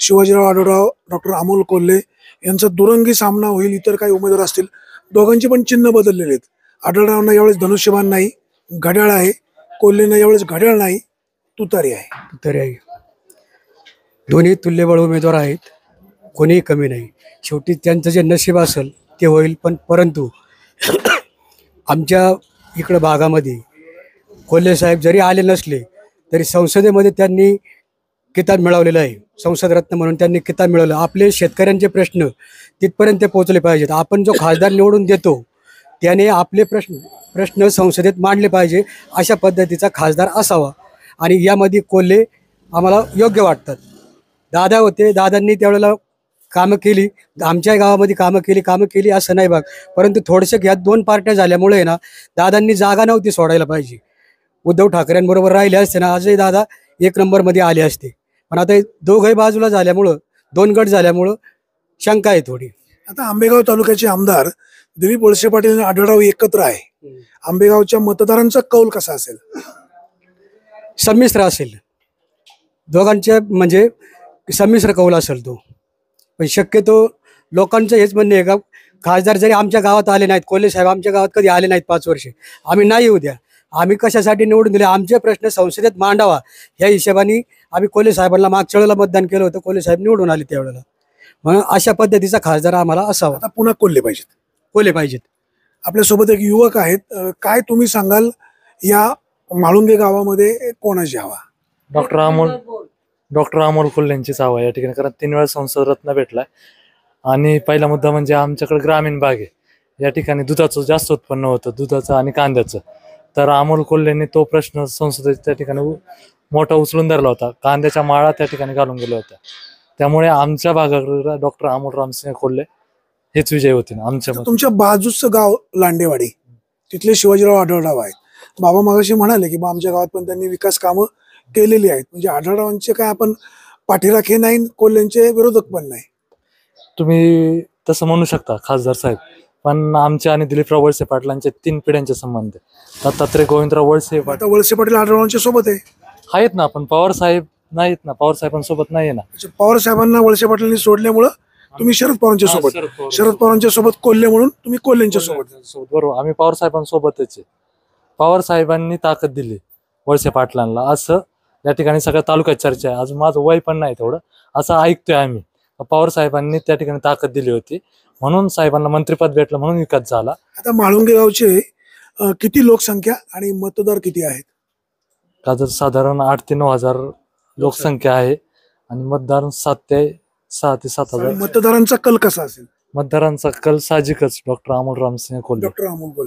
Shivajirao Adhalrao, doctor Amol Kolhe यांचा दुरंगी सामना होईल. इतर काही उमेदवार असतील, दोघांची पण चिन्ह बदललेले आहेत. आढळरावांना यावेळेस धनुष्यबाण नाही, घड्याळ आहे. कोल्हेंना यावेळेस घड्याळ नाही, तुतारी आहे. दोन्ही तुल्यबळ उमेदवार आहेत, कोणीही कमी नाही. शेवटी त्यांचं जे नशीब असेल ते होईल. परंतु आमच्या इकडं भागामध्ये कोल्हे साहेब जरी आले नसले तरी संसदेमध्ये त्यांनी किताब मिळवलेलं आहे. संसद रत्न म्हणून त्यांनी किताब मिळवलं. आपले शेतकऱ्यांचे प्रश्न तिथपर्यंत ते पोहोचले पाहिजेत. आपण जो खासदार निवडून देतो त्याने आपले प्रश्न संसदेत मांडले पाहिजे. अशा पद्धतीचा खासदार असावा आणि यामध्ये कोल्हे आम्हाला योग्य वाटतात. दादा होते, दादांनी त्यावेळेला कामं केली, आमच्या गावामध्ये कामं केली असं नाही बघ. परंतु थोडंसं ह्या दोन पार्ट्या झाल्यामुळे ना दादांनी जागा नव्हती सोडायला पाहिजे. उद्धव ठाकरेंबरोबर राहिले असते ना आजही दादा 1 नंबरमध्ये आले असते. पण आता दोघंही बाजूला झाल्यामुळं, 2 गट झाल्यामुळं शंका आहे थोडी. आता आंबेगाव तालुक्याचे आमदार दिलीप वळसे पाटील आणि आढळराव एकत्र आहे. आंबेगावच्या मतदारांचा कौल कसा असेल? संमिश्र असेल, दोघांचे म्हणजे संमिश्र कौल असेल तो. पण शक्यतो लोकांचं हेच म्हणणे आहे का खासदार जरी आमच्या गावात आले नाहीत, कोल्हे साहेब आमच्या गावात कधी आले नाहीत 5 वर्षे, आम्ही नाही येऊ द्या. आम्ही कशासाठी निवडून दिले, आमचे प्रश्न संसदेत मांडावा ह्या हिशोबाने आम्ही कोल्हे साहेबांना मागच्या वेळेला मतदान केलं होतं. कोल्हे साहेब निवडून आले त्यावेळेला. म्हणून अशा पद्धतीचा खासदार आम्हाला असावा. आता पुन्हा कोल्हे पाहिजेत. आपल्यासोबत एक युवक आहेत, काय तुम्ही सांगाल या म्हाळुंगे गावामध्ये कोणाची हवा? डॉक्टर अमोल कोल्हेंचीच हवा या ठिकाणी. कारण 3 वेळा संसद रत्न भेटलाय. आणि पहिला मुद्दा म्हणजे आमच्याकडे ग्रामीण भाग आहे, या ठिकाणी दुधाचं जास्त उत्पन्न होतं, दुधाचं आणि कांद्याचं. तर अमोल कोल्हेंनी तो प्रश्न संसदेत त्या ठिकाणी मोठा उचलून धरला होता. कांद्याच्या माळा त्या ठिकाणी घालून गेल्या होत्या. त्यामुळे आमच्या भागाकडे डॉक्टर अमोल रामसिंह कोल्हे हेच विजय होते आमच्या. तुमच्या बाजूचं गाव लांडेवाडी, तिथले शिवाजीराव आढळराव आहेत. बाबा मगाशी म्हणाले की आमच्या गावात पण त्यांनी विकास कामं केलेली आहेत. म्हणजे आढळरावांचे काय आपण पाठीराखे नाही, कोल्ह्यांचे विरोधक पण नाही. तुम्ही तसं म्हणू शकता खासदार साहेब. पण आमच्या आणि दिलीपराव वळसे पाटलांचे 3 पिढ्यांचे संबंध आहे. दत्तात्रय गोविंदराव वळसे पाटील आढळरावांच्या सोबत आहेत ना, पण पवार साहेब नाहीत ना, पवार साहेबांसोबत नाहीये ना. पवार साहेबांना वळसे पाटलांनी सोडल्यामुळं तुम्ही शरद पवारांच्या सोबत कोल्हे म्हणून तुम्ही कोल्हेंच्या सोबत. बरोबर, आम्ही पवार साहेबांसोबतच आहे. पवार साहेबांनी ताकद दिली वळसे पाटलांना असं या ठिकाणी सगळ्या तालुक्यात चर्चा आहे. अजून माझं वय पण नाही तेवढं, असं ऐकतोय आम्ही. पवार साहेबांनी त्या ठिकाणी ताकद दिली होती म्हणून साहेबांना मंत्रिपद भेटलं, म्हणून विकास झाला. आता म्हाळुंगे गावचे किती लोकसंख्या आणि मतदार किती आहेत? का जर साधारण 8 ते 9 हजार लोकसंख्या आहे आणि मतदार 6 ते 7 हजार. मतदारांचा कल कसा असेल? मतदारांचा कल साहजिकच डॉक्टर अमोल रामसिंह कोल्हे.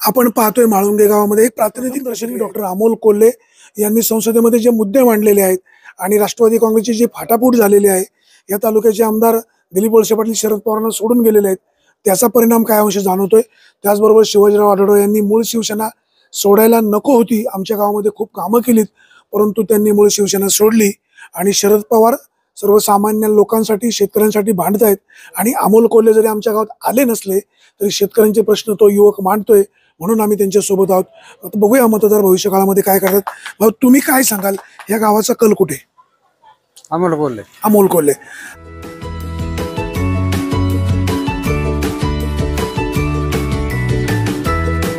आपण पाहतोय म्हाळुंगे गावामध्ये एक प्रातिनिधिक दर्शनी डॉक्टर अमोल कोल्हे यांनी संसदेमध्ये जे मुद्दे मांडलेले आहेत आणि राष्ट्रवादी काँग्रेसची जी फाटाफूट झालेली आहे, या तालुक्याचे आमदार दिलीप वळसे पाटील शरद पवारांना सोडून गेलेले आहेत, त्याचा परिणाम काय अंश जाणवतोय. त्याचबरोबर शिवाजीराव आढळराव यांनी मूळ शिवसेना सोडायला नको होती, आमच्या गावामध्ये खूप कामं केलीत, परंतु त्यांनी मूळ शिवसेना सोडली आणि शरद पवार सर्वसामान्य लोकांसाठी, शेतकऱ्यांसाठी भांडतायत. आणि अमोल कोल्हे जरी आमच्या गावात आले नसले तरी शेतकऱ्यांचे प्रश्न तो युवक मांडतोय, म्हणून आम्ही त्यांच्या सोबत आहोत. आता बघूया मतदार भविष्यकाळामध्ये काय करतात. भाऊ, तुम्ही काय सांगाल, या गावाचा कल कुठे? अमोल कोल्हे.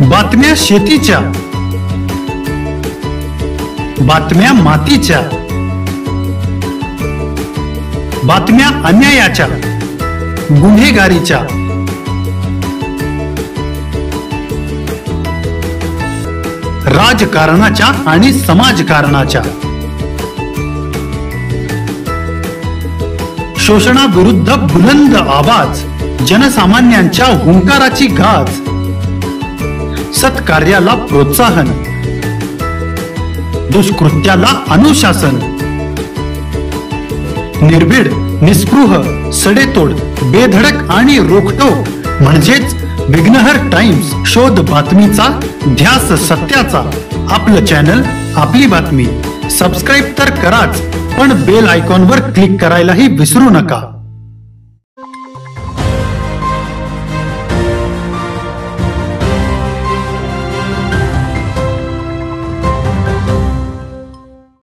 बातम्या शेतीच्या, बातम्या मातीच्या, बातम्या अन्यायाच्या, गुन्हेगारीच्या, राजकारणाच्या आणि समाजकारणाच्या, शोषणाविरुद्ध बुलंद आवाज, जनसामान्यांच्या हुंकाराची गाज, सत्कार्याला प्रोत्साहन, दुष्कृत्याला अनुशासन, निर्भीड, निस्पृह, सडेतोड, बेधडक आणि रोखटोक म्हणजेच विघ्नहर टाइम्स. शोध बातमीचा, ध्यास सत्याचा. आपलं चॅनल, आपली बातमी. सबस्क्राईब तर कराच, पण बेल आयकॉनवर क्लिक करायलाही विसरू नका.